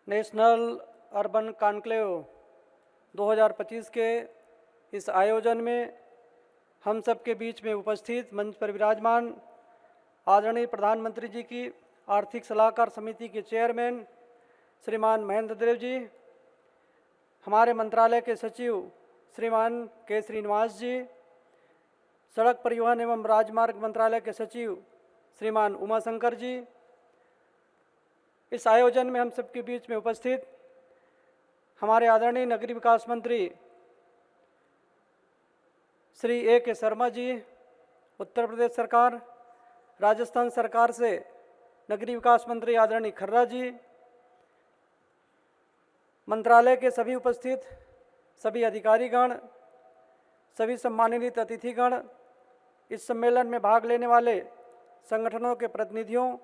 National urban conclave 2025 के इस आयोजन में हम सब के बीच में उपस्थित मंच पर विराजमान आदरणीय प्रधानमंत्री जी की आर्थिक सलाहकार समिति के चेयरमैन श्रीमान महेंद्र देव जी, हमारे मंत्रालय के सचिव श्रीमान के श्रीनिवास जी, सड़क परिवहन एवं राजमार्ग मंत्रालय के सचिव श्रीमान उमाशंकर जी, इस आयोजन में हम सबके बीच में उपस्थित हमारे आदरणीय नगरीय विकास मंत्री श्री A.K. शर्मा जी, उत्तर प्रदेश सरकार, राजस्थान सरकार से नगरीय विकास मंत्री आदरणीय खर्रा जी, मंत्रालय के सभी उपस्थित सभी अधिकारीगण, सभी सम्मानित अतिथिगण, इस सम्मेलन में भाग लेने वाले संगठनों के प्रतिनिधियों,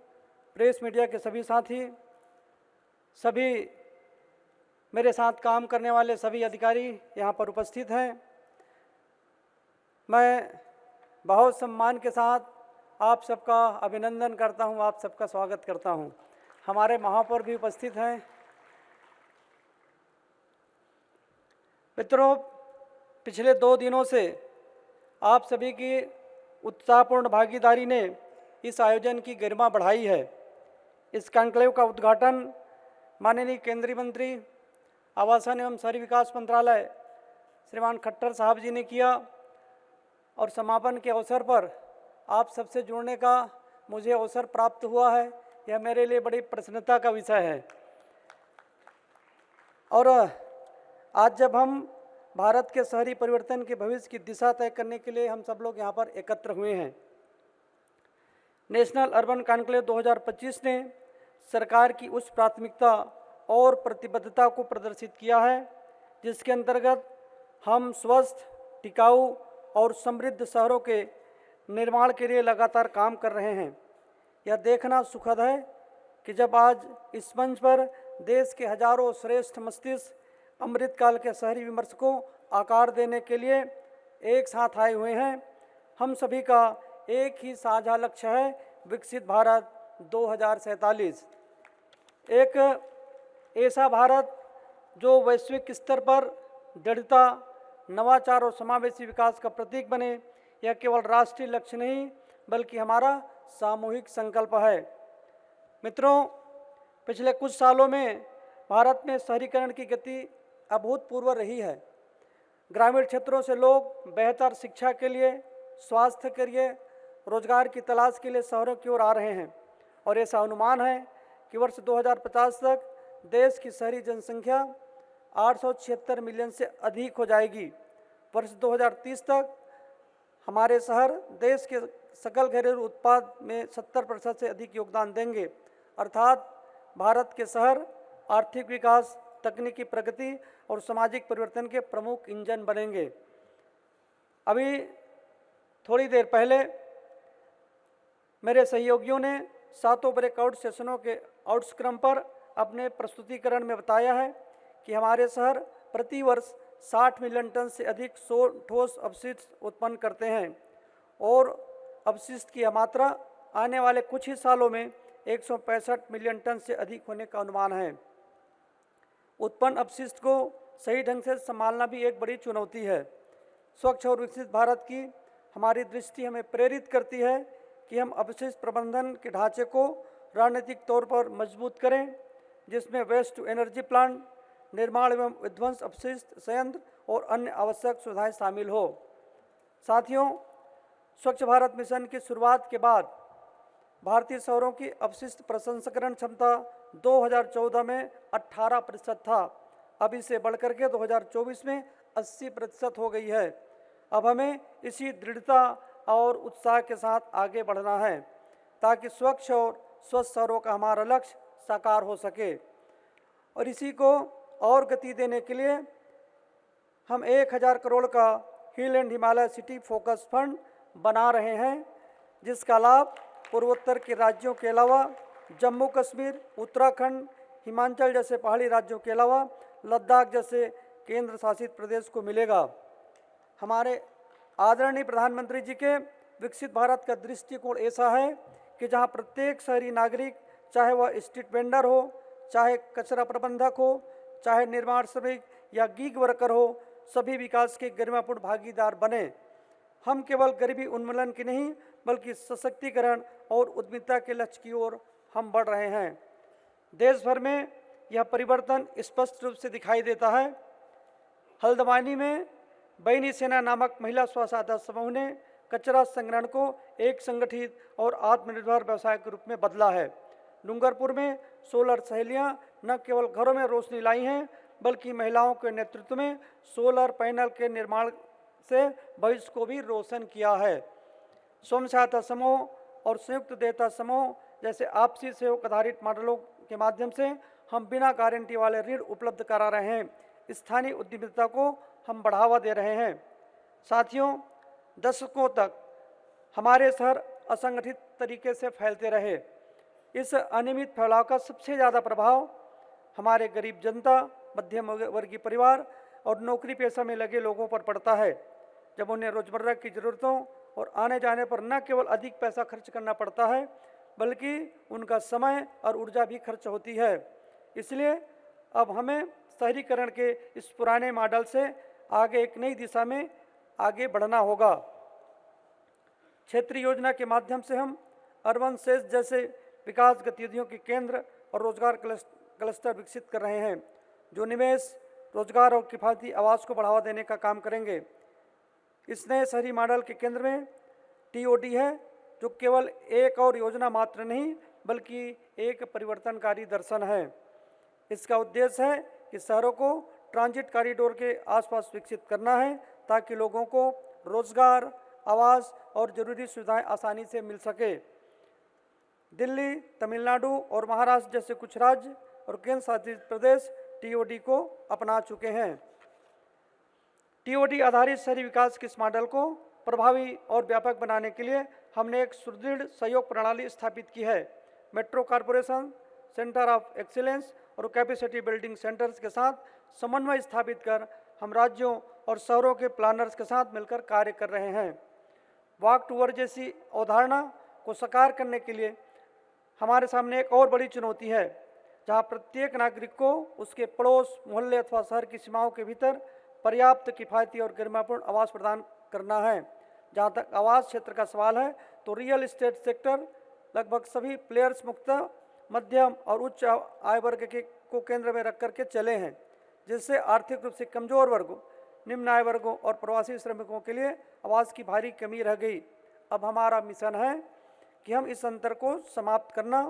प्रेस मीडिया के सभी साथी, सभी मेरे साथ काम करने वाले सभी अधिकारी यहाँ पर उपस्थित हैं। मैं बहुत सम्मान के साथ आप सबका अभिनंदन करता हूँ, आप सबका स्वागत करता हूँ। हमारे महापौर भी उपस्थित हैं। मित्रों, पिछले 2 दिनों से आप सभी की उत्साहपूर्ण भागीदारी ने इस आयोजन की गरिमा बढ़ाई है। इस कॉन्क्लेव का उद्घाटन माननीय केंद्रीय मंत्री आवासन एवं शहरी विकास मंत्रालय श्रीमान खट्टर साहब जी ने किया और समापन के अवसर पर आप सबसे जुड़ने का मुझे अवसर प्राप्त हुआ है। यह मेरे लिए बड़ी प्रसन्नता का विषय है। और आज जब हम भारत के शहरी परिवर्तन के भविष्य की दिशा तय करने के लिए हम सब लोग यहाँ पर एकत्र हुए हैं। नेशनल अर्बन कॉन्क्लेव 2025 ने सरकार की उस प्राथमिकता और प्रतिबद्धता को प्रदर्शित किया है जिसके अंतर्गत हम स्वस्थ, टिकाऊ और समृद्ध शहरों के निर्माण के लिए लगातार काम कर रहे हैं। यह देखना सुखद है कि जब आज इस मंच पर देश के हजारों श्रेष्ठ मस्तिष्क अमृतकाल के शहरी विमर्श को आकार देने के लिए एक साथ आए हुए हैं। हम सभी का एक ही साझा लक्ष्य है, विकसित भारत 2047। एक ऐसा भारत जो वैश्विक स्तर पर दृढ़ता, नवाचार और समावेशी विकास का प्रतीक बने। यह केवल राष्ट्रीय लक्ष्य नहीं बल्कि हमारा सामूहिक संकल्प है। मित्रों, पिछले कुछ सालों में भारत में शहरीकरण की गति अभूतपूर्व रही है। ग्रामीण क्षेत्रों से लोग बेहतर शिक्षा के लिए, स्वास्थ्य के लिए, रोजगार की तलाश के लिए शहरों की ओर आ रहे हैं और ऐसा अनुमान है कि वर्ष 2050 तक देश की शहरी जनसंख्या 876 मिलियन से अधिक हो जाएगी। वर्ष 2030 तक हमारे शहर देश के सकल घरेलू उत्पाद में 70% से अधिक योगदान देंगे। अर्थात भारत के शहर आर्थिक विकास, तकनीकी प्रगति और सामाजिक परिवर्तन के प्रमुख इंजन बनेंगे। अभी थोड़ी देर पहले मेरे सहयोगियों ने 7 ब्रेकआउट सेशनों के आउटक्रम पर अपने प्रस्तुतिकरण में बताया है कि हमारे शहर प्रति वर्ष 60 मिलियन टन से अधिक ठोस अपशिष्ट उत्पन्न करते हैं और अपशिष्ट की मात्रा आने वाले कुछ ही सालों में 165 मिलियन टन से अधिक होने का अनुमान है। उत्पन्न अपशिष्ट को सही ढंग से संभालना भी एक बड़ी चुनौती है। स्वच्छ और विकसित भारत की हमारी दृष्टि हमें प्रेरित करती है कि हम अपशिष्ट प्रबंधन के ढांचे को रणनीतिक तौर पर मजबूत करें, जिसमें वेस्ट टू एनर्जी प्लांट, निर्माण एवं विध्वंस अपशिष्ट संयंत्र और अन्य आवश्यक सुविधाएं शामिल हो। साथियों, स्वच्छ भारत मिशन की शुरुआत के बाद भारतीय शहरों की अपशिष्ट प्रसंस्करण क्षमता 2014 में 18% था। अब इसे बढ़कर के 2024 में 80% हो गई है। अब हमें इसी दृढ़ता और उत्साह के साथ आगे बढ़ना है ताकि स्वच्छ और स्वस्थ शहरों का हमारा लक्ष्य साकार हो सके। और इसी को और गति देने के लिए हम 1000 करोड़ का hill and Himalaya city focus fund बना रहे हैं, जिसका लाभ पूर्वोत्तर के राज्यों के अलावा जम्मू कश्मीर, उत्तराखंड, हिमाचल जैसे पहाड़ी राज्यों के अलावा लद्दाख जैसे केंद्र शासित प्रदेश को मिलेगा। हमारे आदरणीय प्रधानमंत्री जी के विकसित भारत का दृष्टिकोण ऐसा है कि जहां प्रत्येक शहरी नागरिक, चाहे वह स्ट्रीट वेंडर हो, चाहे कचरा प्रबंधक हो, चाहे निर्माण श्रमिक या गीग वर्कर हो, सभी विकास के गरिमापूर्ण भागीदार बने। हम केवल गरीबी उन्मूलन की नहीं बल्कि सशक्तिकरण और उद्यमिता के लक्ष्य की ओर हम बढ़ रहे हैं। देश भर में यह परिवर्तन स्पष्ट रूप से दिखाई देता है। हल्द्वानी में बयनी सेना नामक महिला स्व सहायता समूह ने कचरा संग्रहण को एक संगठित और आत्मनिर्भर व्यवसाय के रूप में बदला है। डूंगरपुर में सोलर सहेलियां न केवल घरों में रोशनी लाई हैं बल्कि महिलाओं के नेतृत्व में सोलर पैनल के निर्माण से भविष्य को भी रोशन किया है। स्वयं सहायता समूह और संयुक्त देयता समूह जैसे आपसी सहयोग आधारित मॉडलों के माध्यम से हम बिना गारंटी वाले ऋण उपलब्ध करा रहे हैं। स्थानीय उद्यमिता को हम बढ़ावा दे रहे हैं। साथियों, दशकों तक हमारे शहर असंगठित तरीके से फैलते रहे। इस अनियमित फैलाव का सबसे ज़्यादा प्रभाव हमारे गरीब जनता, मध्यम वर्गीय परिवार और नौकरी पेशा में लगे लोगों पर पड़ता है। जब उन्हें रोजमर्रा की ज़रूरतों और आने जाने पर न केवल अधिक पैसा खर्च करना पड़ता है बल्कि उनका समय और ऊर्जा भी खर्च होती है। इसलिए अब हमें शहरीकरण के इस पुराने मॉडल से आगे एक नई दिशा में आगे बढ़ना होगा। क्षेत्रीय योजना के माध्यम से हम अर्बन सेज जैसे विकास गतिविधियों के केंद्र और रोजगार क्लस्टर विकसित कर रहे हैं, जो निवेश, रोजगार और किफायती आवास को बढ़ावा देने का काम करेंगे। इस नए शहरी मॉडल के केंद्र में टीओडी है, जो केवल एक और योजना मात्र नहीं बल्कि एक परिवर्तनकारी दर्शन है। इसका उद्देश्य है कि शहरों को ट्रांजिट कॉरिडोर के आसपास विकसित करना है ताकि लोगों को रोजगार, आवास और जरूरी सुविधाएं आसानी से मिल सके। दिल्ली, तमिलनाडु और महाराष्ट्र जैसे कुछ राज्य और केंद्र शासित प्रदेश टीओडी को अपना चुके हैं। टीओडी आधारित शहरी विकास के इस मॉडल को प्रभावी और व्यापक बनाने के लिए हमने एक सुदृढ़ सहयोग प्रणाली स्थापित की है। Metro corporation, centre of excellence और कैपेसिटी बिल्डिंग सेंटर्स के साथ समन्वय स्थापित कर हम राज्यों और शहरों के प्लानर्स के साथ मिलकर कार्य कर रहे हैं। वॉक टू वर्क जैसी अवधारणा को साकार करने के लिए हमारे सामने एक और बड़ी चुनौती है, जहां प्रत्येक नागरिक को उसके पड़ोस, मोहल्ले अथवा शहर की सीमाओं के भीतर पर्याप्त, किफ़ायती और गरिमापूर्ण आवास प्रदान करना है। जहां तक आवास क्षेत्र का सवाल है तो रियल एस्टेट सेक्टर लगभग सभी प्लेयर्स मुक्त, मध्यम और उच्च आय वर्ग को केंद्र में रख करके चले हैं, जिससे आर्थिक रूप से कमजोर वर्गों, निम्न आय वर्गों और प्रवासी श्रमिकों के लिए आवास की भारी कमी रह गई। अब हमारा मिशन है कि हम इस अंतर को समाप्त करना।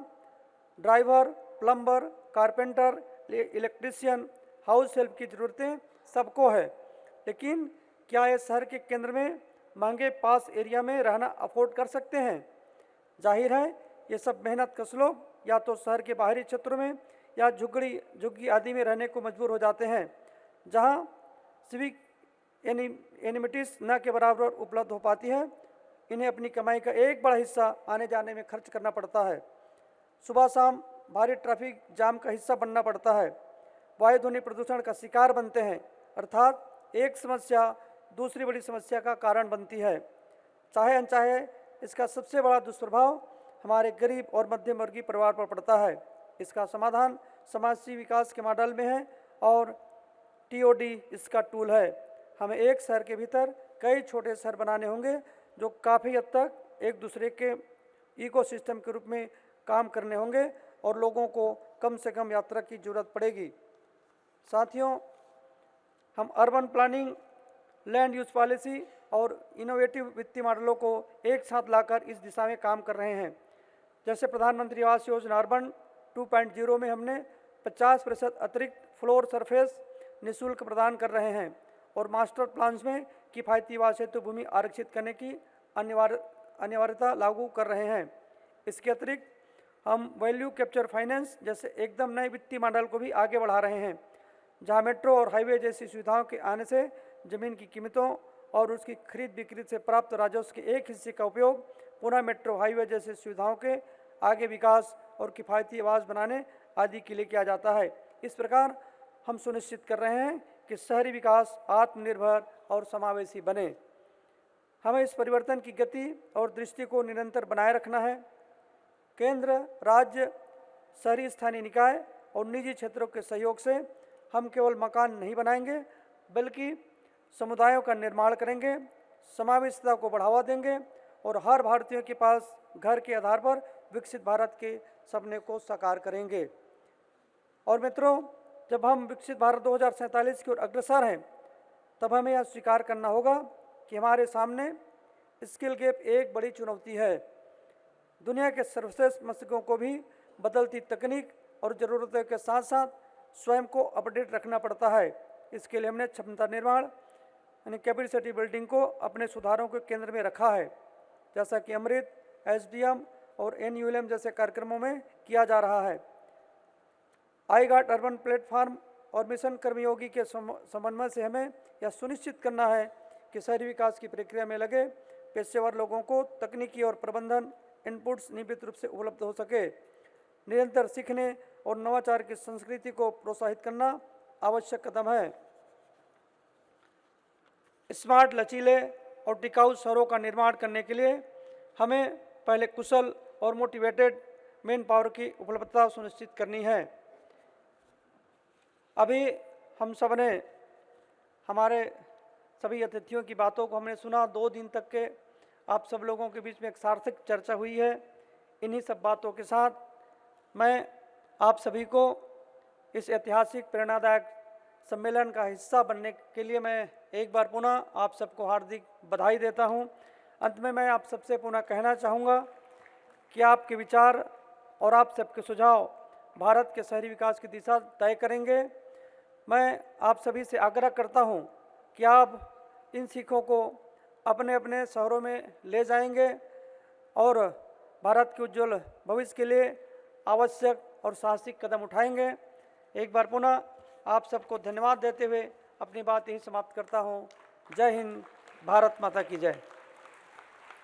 Driver, plumber, carpenter, electrician, house help की ज़रूरतें सबको है, लेकिन क्या ये शहर के केंद्र में महंगे पास एरिया में रहना अफोर्ड कर सकते हैं? जाहिर है ये सब मेहनत कश लोग या तो शहर के बाहरी क्षेत्रों में या झुग्गी आदि में रहने को मजबूर हो जाते हैं, जहां सिविक एनिमिटीज न के बराबर उपलब्ध हो पाती है। इन्हें अपनी कमाई का एक बड़ा हिस्सा आने जाने में खर्च करना पड़ता है। सुबह शाम भारी ट्रैफिक जाम का हिस्सा बनना पड़ता है। वायु ध्वनि प्रदूषण का शिकार बनते हैं, अर्थात एक समस्या दूसरी बड़ी समस्या का कारण बनती है। चाहे अनचाहे इसका सबसे बड़ा दुष्प्रभाव हमारे गरीब और मध्यम वर्गीय परिवार पर पड़ता है। इसका समाधान समाजी विकास के मॉडल में है और टीओडी इसका टूल है। हमें एक शहर के भीतर कई छोटे शहर बनाने होंगे जो काफ़ी हद तक एक दूसरे के इकोसिस्टम के रूप में काम करने होंगे और लोगों को कम से कम यात्रा की जरूरत पड़ेगी। साथियों, हम urban planning, land use policy और इनोवेटिव वित्तीय मॉडलों को एक साथ लाकर इस दिशा में काम कर रहे हैं। जैसे प्रधानमंत्री आवास योजना अर्बन 2.0 में हमने 50% अतिरिक्त फ्लोर सरफेस निःशुल्क प्रदान कर रहे हैं और मास्टर प्लान्स में किफ़ायती आवास हेतु भूमि आरक्षित करने की अनिवार्यता लागू कर रहे हैं। इसके अतिरिक्त हम वैल्यू कैप्चर फाइनेंस जैसे एकदम नए वित्तीय मॉडल को भी आगे बढ़ा रहे हैं, जहां मेट्रो और हाईवे जैसी सुविधाओं के आने से ज़मीन की कीमतों और उसकी खरीद बिक्री से प्राप्त राजस्व के एक हिस्से का उपयोग पुनः मेट्रो, हाईवे जैसी सुविधाओं के आगे विकास और किफ़ायती आवास बनाने आदि के लिए किया जाता है। इस प्रकार हम सुनिश्चित कर रहे हैं कि शहरी विकास आत्मनिर्भर और समावेशी बने। हमें इस परिवर्तन की गति और दृष्टि को निरंतर बनाए रखना है। केंद्र, राज्य, शहरी स्थानीय निकाय और निजी क्षेत्रों के सहयोग से हम केवल मकान नहीं बनाएंगे बल्कि समुदायों का निर्माण करेंगे, समावेशिता को बढ़ावा देंगे और हर भारतीय के पास घर के आधार पर विकसित भारत के सपने को साकार करेंगे। और मित्रों, जब हम विकसित भारत 2047 की ओर अग्रसर हैं, तब हमें यह स्वीकार करना होगा कि हमारे सामने स्किल गैप एक बड़ी चुनौती है। दुनिया के सर्वश्रेष्ठ मस्तिष्कों को भी बदलती तकनीक और ज़रूरतों के साथ साथ स्वयं को अपडेट रखना पड़ता है। इसके लिए हमने क्षमता निर्माण यानी कैपेसिटी बिल्डिंग को अपने सुधारों के केंद्र में रखा है, जैसा कि अमृत, SDM और NULM जैसे कार्यक्रमों में किया जा रहा है। आईगाट अर्बन प्लेटफॉर्म और मिशन कर्मयोगी के समन्वय से हमें यह सुनिश्चित करना है कि शहरी विकास की प्रक्रिया में लगे पेशेवर लोगों को तकनीकी और प्रबंधन इनपुट्स नियमित रूप से उपलब्ध हो सके। निरंतर सीखने और नवाचार की संस्कृति को प्रोत्साहित करना आवश्यक कदम है। स्मार्ट, लचीले और टिकाऊ शहरों का निर्माण करने के लिए हमें पहले कुशल और मोटिवेटेड मैन पावर की उपलब्धता सुनिश्चित करनी है। अभी हम सब ने हमारे सभी अतिथियों की बातों को हमने सुना। 2 दिन तक के आप सब लोगों के बीच में एक सार्थक चर्चा हुई है। इन्हीं सब बातों के साथ मैं आप सभी को इस ऐतिहासिक प्रेरणादायक सम्मेलन का हिस्सा बनने के लिए मैं एक बार पुनः आप सबको हार्दिक बधाई देता हूं। अंत में मैं आप सबसे पुनः कहना चाहूँगा कि आपके विचार और आप सबके सुझाव भारत के शहरी विकास की दिशा तय करेंगे। मैं आप सभी से आग्रह करता हूं कि आप इन सीखों को अपने अपने शहरों में ले जाएंगे और भारत के उज्जवल भविष्य के लिए आवश्यक और साहसिक कदम उठाएंगे। एक बार पुनः आप सबको धन्यवाद देते हुए अपनी बात यही समाप्त करता हूं। जय हिंद, भारत माता की जय।